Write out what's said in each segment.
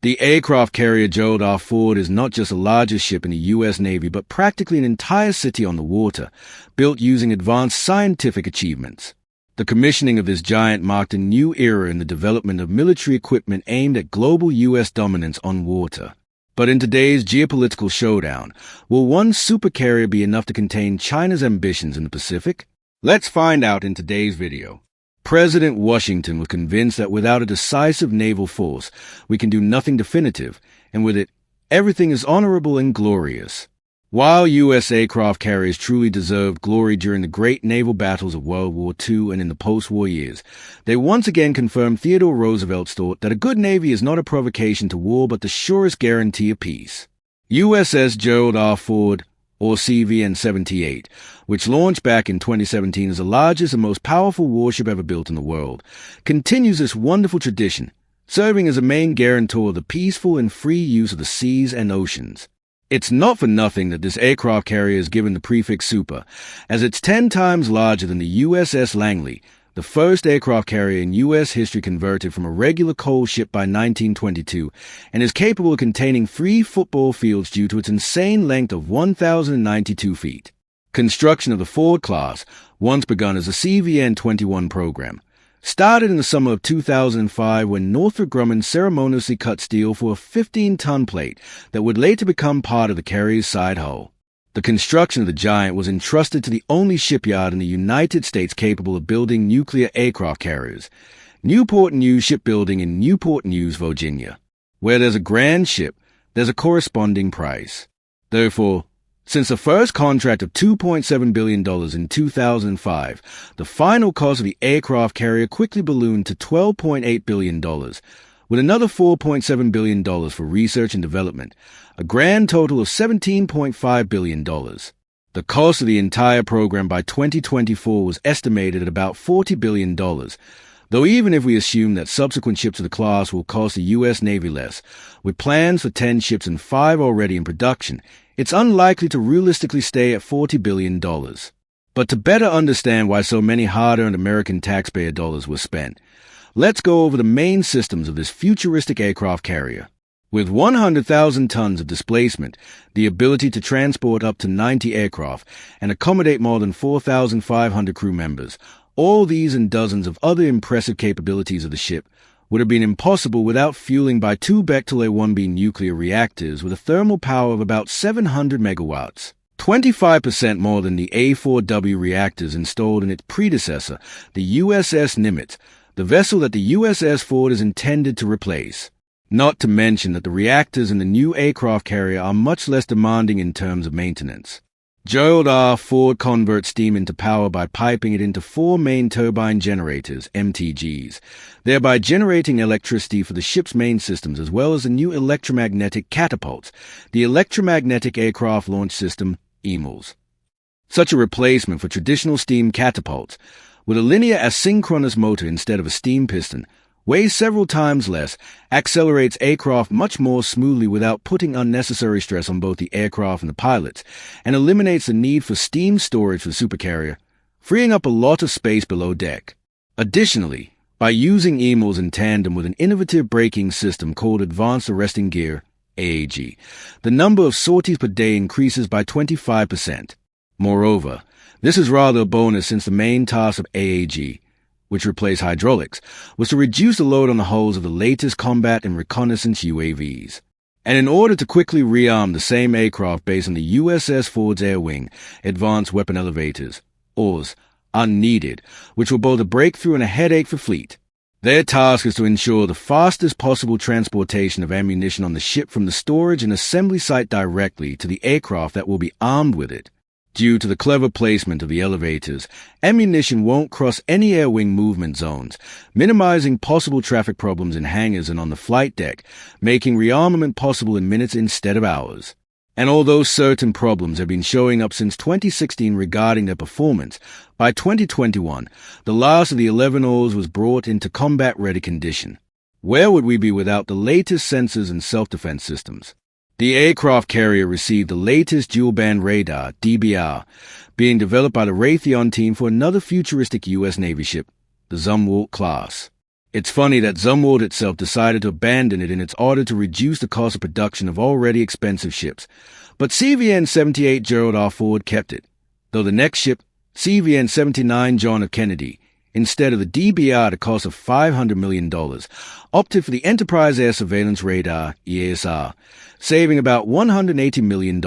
The aircraft carrier Gerald R. Ford is not just the largest ship in the U.S. Navy, but practically an entire city on the water, built using advanced scientific achievements. The commissioning of this giant marked a new era in the development of military equipment aimed at global U.S. dominance on water. But in today's geopolitical showdown, will one supercarrier be enough to contain China's ambitions in the Pacific? Let's find out in today's video. President Washington was convinced that without a decisive naval force, we can do nothing definitive, and with it, everything is honorable and glorious. While U.S. aircraft carriers truly deserved glory during the great naval battles of World War II and in the post-war years, they once again confirmed Theodore Roosevelt's thought that a good navy is not a provocation to war but the surest guarantee of peace. USS Gerald R. Ford, or CVN-78, which launched back in 2017 as the largest and most powerful warship ever built in the world, continues this wonderful tradition, serving as a main guarantor of the peaceful and free use of the seas and oceans. It's not for nothing that this aircraft carrier is given the prefix Super, as it's 10 times larger than the USS Langley, the first aircraft carrier in U.S. history converted from a regular coal ship by 1922, and is capable of containing 3 football fields due to its insane length of 1,092 feet. Construction of the Ford class, once begun as a CVN-21 program, started in the summer of 2005 when Northrop Grumman ceremoniously cut steel for a 15-ton plate that would later become part of the carrier's side hull. The construction of the giant was entrusted to the only shipyard in the United States capable of building nuclear aircraft carriers, Newport News Shipbuilding in Newport News, Virginia. Where there's a grand ship, there's a corresponding price. Therefore, since the first contract of $2.7 billion in 2005, the final cost of the aircraft carrier quickly ballooned to $12.8 billion, with another $4.7 billion for research and development, a grand total of $17.5 billion. The cost of the entire program by 2024 was estimated at about $40 billion, though even if we assume that subsequent ships of the class will cost the U.S. Navy less, with plans for 10 ships and 5 already in production, it's unlikely to realistically stay at $40 billion. But to better understand why so many hard-earned American taxpayer dollars were spent, let's go over the main systems of this futuristic aircraft carrier. With 100,000 tons of displacement, the ability to transport up to 90 aircraft, and accommodate more than 4,500 crew members, all these and dozens of other impressive capabilities of the ship would have been impossible without fueling by 2 Bechtel A-1B nuclear reactors with a thermal power of about 700 megawatts, 25% more than the A-4W reactors installed in its predecessor, the USS Nimitz, the vessel that the USS Ford is intended to replace. Not to mention that the reactors in the new aircraft carrier are much less demanding in terms of maintenance. Gerald R. Ford converts steam into power by piping it into 4 main turbine generators, MTGs, thereby generating electricity for the ship's main systems as well as the new electromagnetic catapults, the Electromagnetic Aircraft Launch System, EMLS. Such a replacement for traditional steam catapults, with a linear asynchronous motor instead of a steam piston, weighs several times less, accelerates aircraft much more smoothly without putting unnecessary stress on both the aircraft and the pilots, and eliminates the need for steam storage for the supercarrier, freeing up a lot of space below deck. Additionally, by using EMLS in tandem with an innovative braking system called Advanced Arresting Gear, AAG, the number of sorties per day increases by 25%. Moreover, this is rather a bonus since the main task of AAG, which replaced hydraulics, was to reduce the load on the hulls of the latest combat and reconnaissance UAVs. And in order to quickly rearm the same aircraft based on the USS Ford's Air Wing, Advanced Weapon Elevators, AWS, are needed, which were both a breakthrough and a headache for fleet. Their task is to ensure the fastest possible transportation of ammunition on the ship from the storage and assembly site directly to the aircraft that will be armed with it. Due to the clever placement of the elevators, ammunition won't cross any air-wing movement zones, minimizing possible traffic problems in hangars and on the flight deck, making rearmament possible in minutes instead of hours. And although certain problems have been showing up since 2016 regarding their performance, by 2021, the last of the 11 AWS was brought into combat-ready condition. Where would we be without the latest sensors and self-defense systems? The aircraft carrier received the latest dual-band radar, DBR, being developed by the Raytheon team for another futuristic U.S. Navy ship, the Zumwalt class. It's funny that Zumwalt itself decided to abandon it in its order to reduce the cost of production of already expensive ships, but CVN-78 Gerald R. Ford kept it, though the next ship, CVN-79 John F. Kennedy, instead of the DBR at a cost of $500 million, opted for the Enterprise Air Surveillance Radar, EASR, saving about $180 million.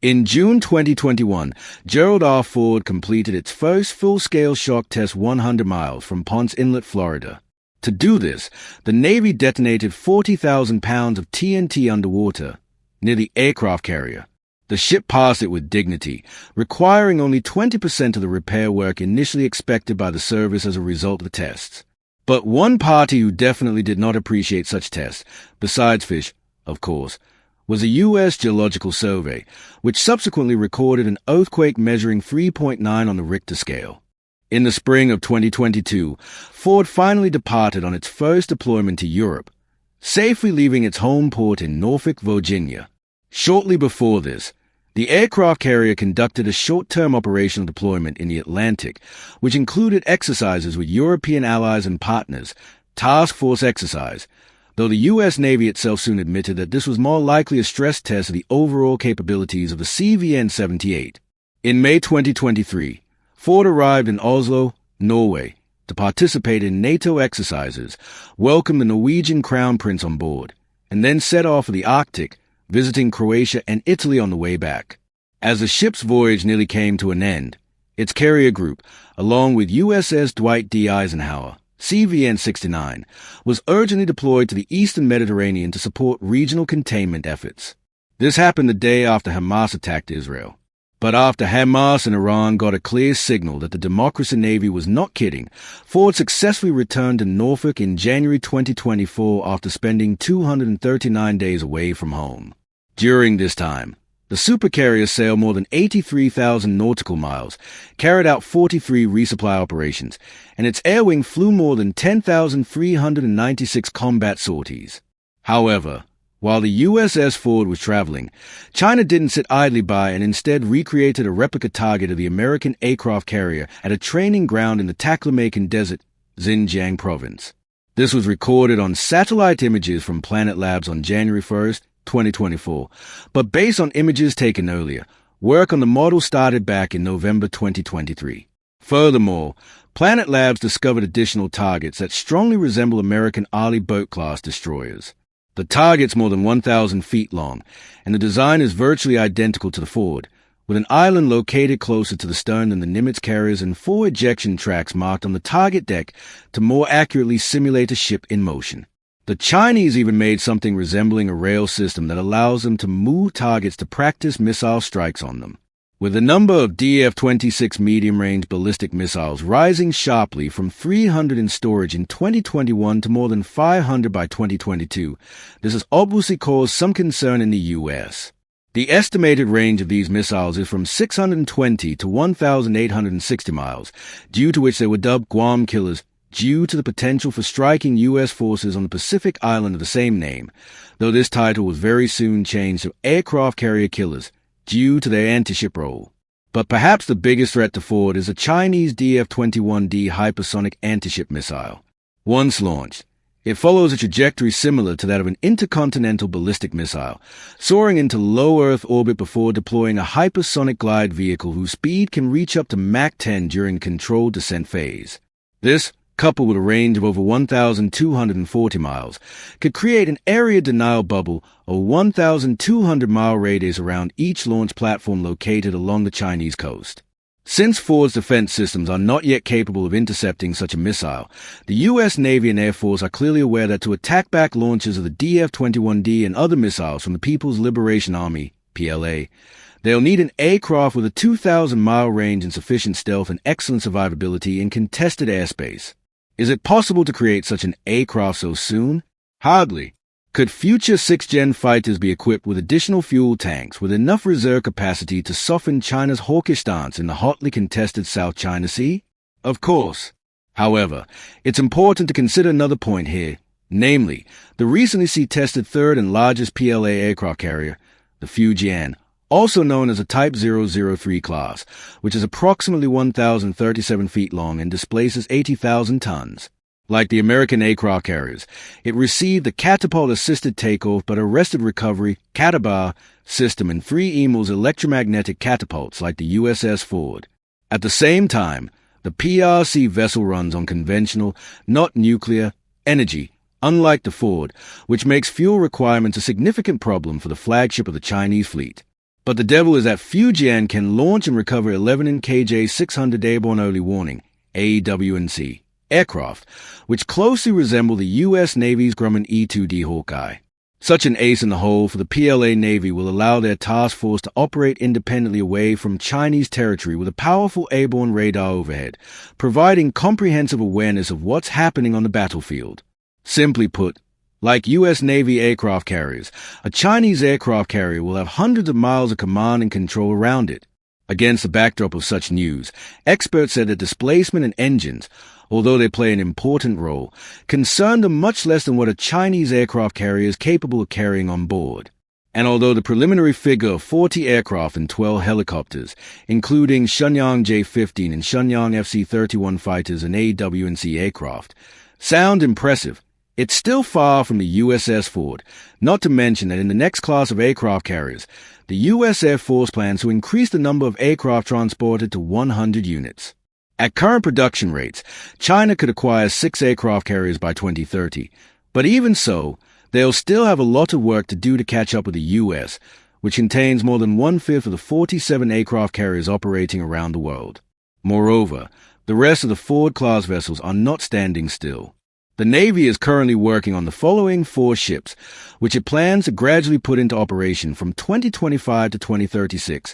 In June 2021, Gerald R. Ford completed its first full-scale shock test 100 miles from Ponce Inlet, Florida. To do this, the Navy detonated 40,000 pounds of TNT underwater, near the aircraft carrier. The ship passed it with dignity, requiring only 20% of the repair work initially expected by the service as a result of the tests. But one party who definitely did not appreciate such tests, besides Fish, of course, was the U.S. Geological Survey, which subsequently recorded an earthquake measuring 3.9 on the Richter scale. In the spring of 2022, Ford finally departed on its first deployment to Europe, safely leaving its home port in Norfolk, Virginia. Shortly before this, the aircraft carrier conducted a short-term operational deployment in the Atlantic, which included exercises with European allies and partners, task force exercise, though the U.S. Navy itself soon admitted that this was more likely a stress test of the overall capabilities of the CVN-78. In May 2023, Ford arrived in Oslo, Norway, to participate in NATO exercises, welcomed the Norwegian Crown Prince on board, and then set off for the Arctic, visiting Croatia and Italy on the way back. As the ship's voyage nearly came to an end, its carrier group, along with USS Dwight D. Eisenhower, CVN-69, was urgently deployed to the eastern Mediterranean to support regional containment efforts. This happened the day after Hamas attacked Israel. But after Hamas and Iran got a clear signal that the Democracy Navy was not kidding, Ford successfully returned to Norfolk in January 2024 after spending 239 days away from home. During this time, the supercarriers sailed more than 83,000 nautical miles, carried out 43 resupply operations, and its air wing flew more than 10,396 combat sorties. However, while the USS Ford was traveling, China didn't sit idly by and instead recreated a replica target of the American aircraft carrier at a training ground in the Taklamakan Desert, Xinjiang province. This was recorded on satellite images from Planet Labs on January 1st, 2024, but based on images taken earlier, work on the model started back in November 2023. Furthermore, Planet Labs discovered additional targets that strongly resemble American Arleigh boat-class destroyers. The target's more than 1,000 feet long, and the design is virtually identical to the Ford, with an island located closer to the stern than the Nimitz carriers and 4 ejection tracks marked on the target deck to more accurately simulate a ship in motion. The Chinese even made something resembling a rail system that allows them to move targets to practice missile strikes on them. With the number of DF-26 medium-range ballistic missiles rising sharply from 300 in storage in 2021 to more than 500 by 2022, this has obviously caused some concern in the U.S. The estimated range of these missiles is from 620 to 1,860 miles, due to which they were dubbed Guam killers due to the potential for striking U.S. forces on the Pacific island of the same name, though this title was very soon changed to aircraft carrier killers, due to their anti-ship role. But perhaps the biggest threat to Ford is the Chinese DF-21D hypersonic anti-ship missile. Once launched, it follows a trajectory similar to that of an intercontinental ballistic missile, soaring into low Earth orbit before deploying a hypersonic glide vehicle whose speed can reach up to Mach 10 during the controlled descent phase. This, coupled with a range of over 1,240 miles, could create an area denial bubble of 1,200-mile radius around each launch platform located along the Chinese coast. Since Ford's defense systems are not yet capable of intercepting such a missile, the U.S. Navy and Air Force are clearly aware that to attack back launches of the DF-21D and other missiles from the People's Liberation Army, PLA, they'll need an aircraft with a 2,000-mile range and sufficient stealth and excellent survivability in contested airspace. Is it possible to create such an aircraft so soon? Hardly. Could future 6th-gen fighters be equipped with additional fuel tanks with enough reserve capacity to soften China's hawkish stance in the hotly contested South China Sea? Of course. However, it's important to consider another point here, namely, the recently sea-tested third and largest PLA aircraft carrier, the Fujian, also known as a Type 003 class, which is approximately 1,037 feet long and displaces 80,000 tons. Like the American aircraft carriers, it received the catapult-assisted takeoff but arrested recovery catabar system and 3 EMLS electromagnetic catapults like the USS Ford. At the same time, the PRC vessel runs on conventional, not nuclear, energy, unlike the Ford, which makes fuel requirements a significant problem for the flagship of the Chinese fleet. But the devil is that Fujian can launch and recover 11 KJ-600 airborne early warning, AWNC, aircraft, which closely resemble the U.S. Navy's Grumman E-2D Hawkeye. Such an ace in the hole for the PLA Navy will allow their task force to operate independently away from Chinese territory with a powerful airborne radar overhead, providing comprehensive awareness of what's happening on the battlefield. Simply put, like U.S. Navy aircraft carriers, a Chinese aircraft carrier will have hundreds of miles of command and control around it. Against the backdrop of such news, experts said that displacement and engines, although they play an important role, concern them much less than what a Chinese aircraft carrier is capable of carrying on board. And although the preliminary figure of 40 aircraft and 12 helicopters, including Shenyang J-15 and Shenyang FC-31 fighters and AWNC aircraft, sound impressive, it's still far from the USS Ford, not to mention that in the next class of aircraft carriers, the U.S. Air Force plans to increase the number of aircraft transported to 100 units. At current production rates, China could acquire 6 aircraft carriers by 2030, but even so, they'll still have a lot of work to do to catch up with the U.S., which contains more than 1/5 of the 47 aircraft carriers operating around the world. Moreover, the rest of the Ford-class vessels are not standing still. The Navy is currently working on the following 4 ships, which it plans to gradually put into operation from 2025 to 2036.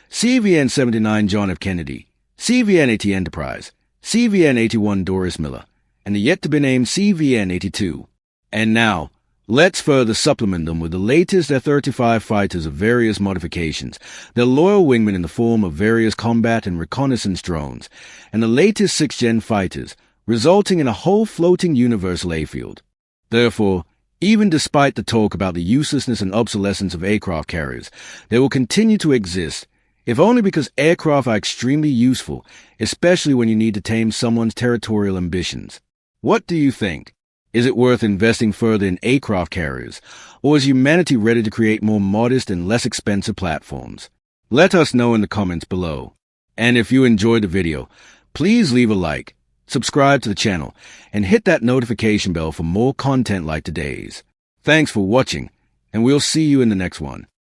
CVN-79 John F. Kennedy, CVN-80 Enterprise, CVN-81 Doris Miller, and the yet-to-be-named CVN-82. And now, let's further supplement them with the latest F-35 fighters of various modifications, their loyal wingmen in the form of various combat and reconnaissance drones, and the latest 6th-gen fighters, resulting in a whole floating universal airfield. Therefore, even despite the talk about the uselessness and obsolescence of aircraft carriers, they will continue to exist, if only because aircraft are extremely useful, especially when you need to tame someone's territorial ambitions. What do you think? Is it worth investing further in aircraft carriers, or is humanity ready to create more modest and less expensive platforms? Let us know in the comments below. And if you enjoyed the video, please leave a like, subscribe to the channel, and hit that notification bell for more content like today's. Thanks for watching, and we'll see you in the next one.